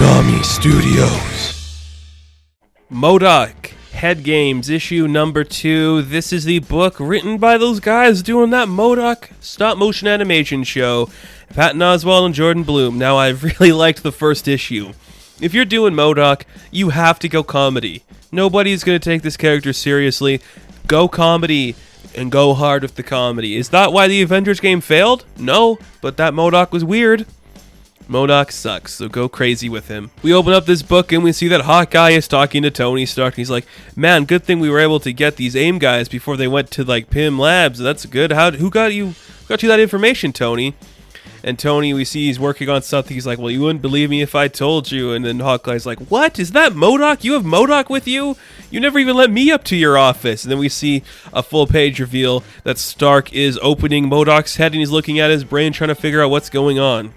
Konami Studios. M.O.D.O.K. Head Games, issue number 2. This is the book written by those guys doing that M.O.D.O.K. stop-motion animation show. Patton Oswalt and Jordan Bloom. Now, I really liked the first issue. If you're doing M.O.D.O.K., you have to go comedy. Nobody's going to take this character seriously. Go comedy and go hard with the comedy. Is that why the Avengers game failed? No, but that M.O.D.O.K. was weird. M.O.D.O.K. sucks, so go crazy with him. We open up this book and we see that Hawkeye is talking to Tony Stark. He's like, man, good thing we were able to get these AIM guys before they went to like Pym Labs. That's good. Who got you that information, Tony? And Tony, we see he's working on something. He's like, well, you wouldn't believe me if I told you. And then Hawkeye's like, what? Is that M.O.D.O.K.? You have M.O.D.O.K. with you? You never even let me up to your office. And then we see a full page reveal that Stark is opening M.O.D.O.K.'s head and he's looking at his brain trying to figure out what's going on.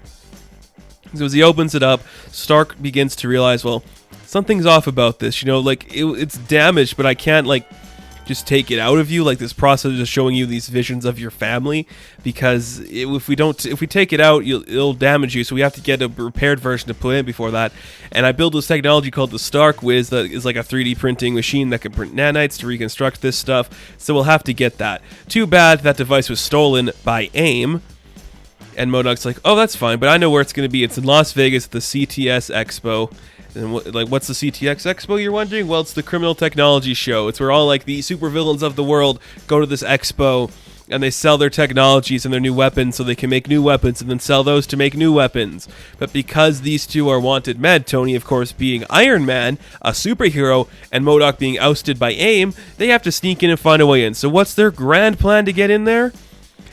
So as he opens it up, Stark begins to realize, well, something's off about this. You know, like, it's damaged, but I can't, like, just take it out of you. Like, this process of showing you these visions of your family, because if we take it out, it'll damage you. So we have to get a repaired version to put in before that. And I built this technology called the Stark Wiz that is like a 3D printing machine that can print nanites to reconstruct this stuff. So we'll have to get that. Too bad that device was stolen by AIM. And M.O.D.O.K.'s like, oh, that's fine, but I know where it's going to be. It's in Las Vegas at the CTS Expo. And what's the CTX Expo, you're wondering? Well, it's the criminal technology show. It's where all like the supervillains of the world go to this expo and they sell their technologies and their new weapons so they can make new weapons and then sell those to make new weapons. But because these two are wanted men, Tony, of course, being Iron Man, a superhero, and M.O.D.O.K. being ousted by AIM, they have to sneak in and find a way in. So what's their grand plan to get in there?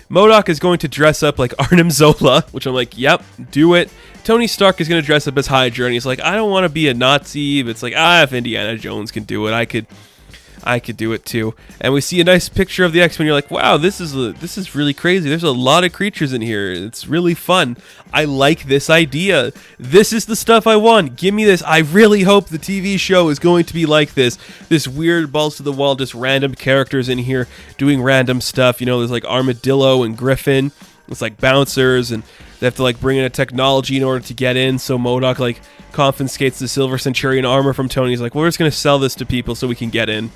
M.O.D.O.K. is going to dress up like Arnim Zola, which I'm like, yep, do it. Tony Stark is going to dress up as Hydra, and he's like, I don't want to be a Nazi, but it's like, if Indiana Jones can do it, I could do it too. And we see a nice picture of the X-Men. You're like, wow, this is really crazy. There's a lot of creatures in here. It's really fun. I like this idea. This is the stuff I want. Give me this. I really hope the TV show is going to be like this. This weird balls to the wall, just random characters in here doing random stuff. You know, there's like Armadillo and Griffin. It's like bouncers, and they have to like bring in a technology in order to get in. So M.O.D.O.K. like confiscates the Silver Centurion armor from Tony. He's like, we're just going to sell this to people so we can get in.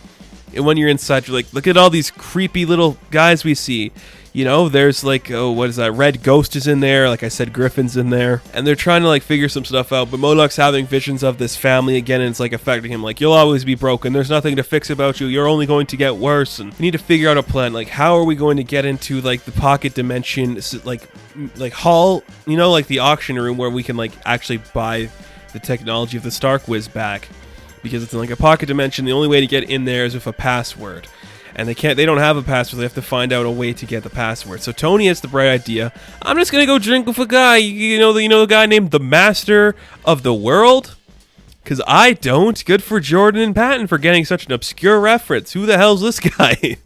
And when you're inside, you're like, look at all these creepy little guys we see. You know, there's like, oh, what is that? Red Ghost is in there. Like I said, Griffin's in there. And they're trying to like figure some stuff out. But M.O.D.O.K.'s having visions of this family again, and it's like affecting him. Like, you'll always be broken. There's nothing to fix about you. You're only going to get worse. And we need to figure out a plan. Like, how are we going to get into like the pocket dimension, like hall, you know, like the auction room where we can like actually buy the technology of the Stark Wiz back. Because it's in like a pocket dimension. The only way to get in there is with a password. And they don't have a password. They have to find out a way to get the password. So Tony has the bright idea. I'm just going to go drink with a guy. You know the guy named the Master of the World? Because I don't. Good for Jordan and Patton for getting such an obscure reference. Who the hell's this guy?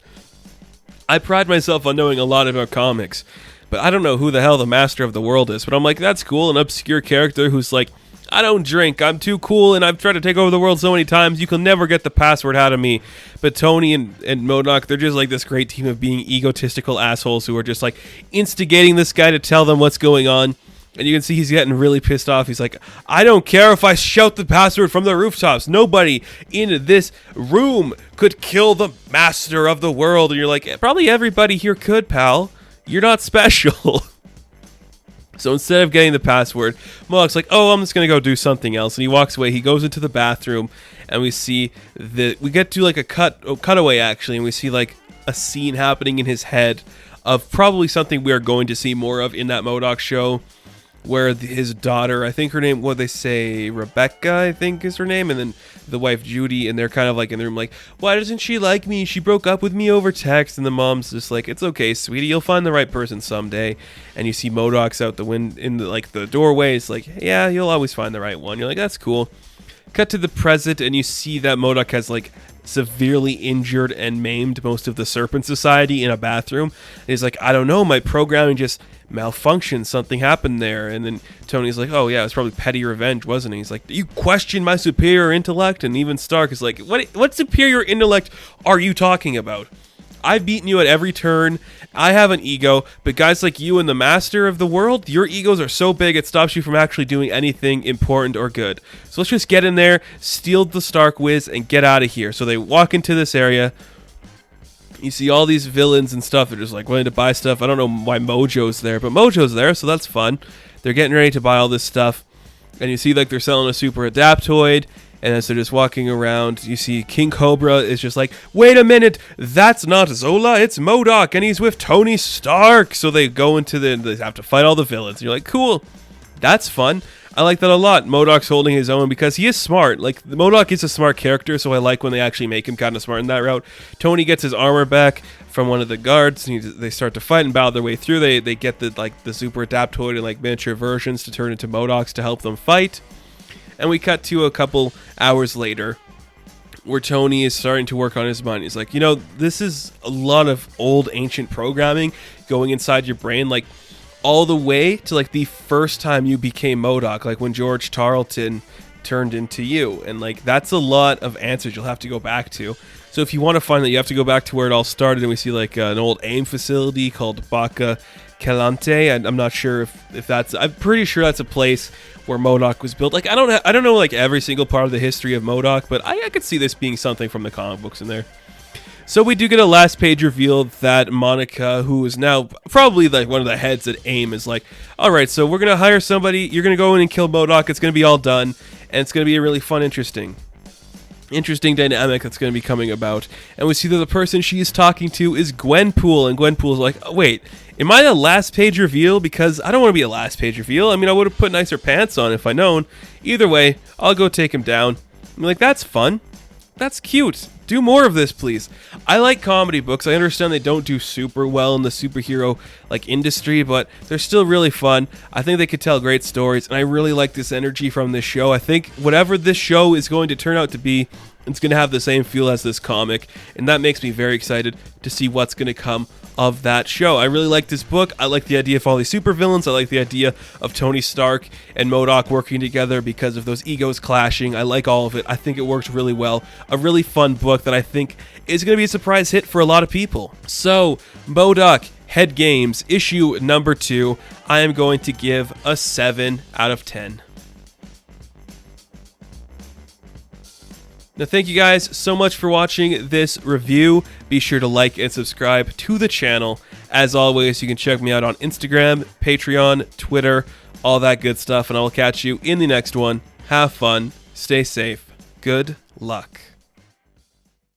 I pride myself on knowing a lot about comics. But I don't know who the hell the Master of the World is. But I'm like, that's cool. An obscure character who's like, I don't drink, I'm too cool, and I've tried to take over the world so many times, you can never get the password out of me. But Tony and M.O.D.O.K., they're just like this great team of being egotistical assholes who are just like instigating this guy to tell them what's going on. And you can see he's getting really pissed off. He's like, I don't care if I shout the password from the rooftops. Nobody in this room could kill the Master of the World. And you're like, probably everybody here could, pal. You're not special. So instead of getting the password, M.O.D.O.K's like, oh, I'm just going to go do something else. And he walks away. He goes into the bathroom, and we see that we get to like a cutaway, actually, and we see like a scene happening in his head of probably something we are going to see more of in that M.O.D.O.K. show, where his daughter, I think her name, what they say, Rebecca, I think is her name, and then the wife, Judy, and they're kind of like in the room like, why doesn't she like me? She broke up with me over text, and the mom's just like, it's okay, sweetie, you'll find the right person someday. And you see M.O.D.O.K's out the window, in the doorway, it's like, yeah, you'll always find the right one. You're like, that's cool. Cut to the present, and you see that M.O.D.O.K. has like severely injured and maimed most of the Serpent Society in a bathroom. And he's like, I don't know, my programming just malfunctioned, something happened there. And then Tony's like, oh yeah, it was probably petty revenge, wasn't it? He's like, you question my superior intellect? And even Stark is like, what superior intellect are you talking about? I've beaten you at every turn. I have an ego, but guys like you and the master of the world, your egos are so big it stops you from actually doing anything important or good. So let's just get in there, steal the Stark Wiz, and get out of here. So they walk into this area. You see all these villains and stuff. They're just like wanting to buy stuff. I don't know why Mojo's there, but Mojo's there, so that's fun. They're getting ready to buy all this stuff. And you see like they're selling a super adaptoid. And as they're just walking around, you see King Cobra is just like, wait a minute, that's not Zola, it's M.O.D.O.K, and he's with Tony Stark. So they go into they have to fight all the villains. And you're like, cool, that's fun. I like that a lot. M.O.D.O.K's holding his own because he is smart. Like, M.O.D.O.K is a smart character, so I like when they actually make him kind of smart in that route. Tony gets his armor back from one of the guards, and they start to fight and battle their way through. They get the super adaptoid and like miniature versions to turn into M.O.D.O.Ks to help them fight. And we cut to a couple hours later where Tony is starting to work on his mind. He's like, this is a lot of old ancient programming going inside your brain, like all the way to like the first time you became M.O.D.O.K, like when George Tarleton turned into you. And like that's a lot of answers you'll have to go back to. So if you want to find that, you have to go back to where it all started. And we see like an old AIM facility called Baca Calante. And I'm not sure if that's, I'm pretty sure that's a place where M.O.D.O.K was built. Like I don't know like every single part of the history of M.O.D.O.K, but I could see this being something from the comic books in there. So we do get a last page reveal that Monica, who is now probably like one of the heads at AIM, is like, all right, so we're gonna hire somebody. You're gonna go in and kill M.O.D.O.K. It's gonna be all done, and it's gonna be a really fun, interesting dynamic that's going to be coming about. And we see that the person she is talking to is Gwenpool, and Gwenpool's like, oh, wait, am I a last page reveal? Because I don't want to be a last page reveal. I mean, I would have put nicer pants on if I known. Either way, I'll go take him down. I'm like, that's fun. That's cute. Do more of this, please. I like comedy books. I understand they don't do super well in the superhero like industry, but they're still really fun. I think they could tell great stories, and I really like this energy from this show. I think whatever this show is going to turn out to be, it's going to have the same feel as this comic, and that makes me very excited to see what's going to come of that show. I really like this book. I like the idea of all these supervillains. I like the idea of Tony Stark and M.O.D.O.K working together because of those egos clashing. I like all of it. I think it works really well. A really fun book that I think is going to be a surprise hit for a lot of people. So, M.O.D.O.K Head Games, issue number 2, I am going to give a 7 out of 10. Now, thank you guys so much for watching this review. Be sure to like and subscribe to the channel. As always, you can check me out on Instagram, Patreon, Twitter, all that good stuff, and I will catch you in the next one. Have fun, stay safe, good luck.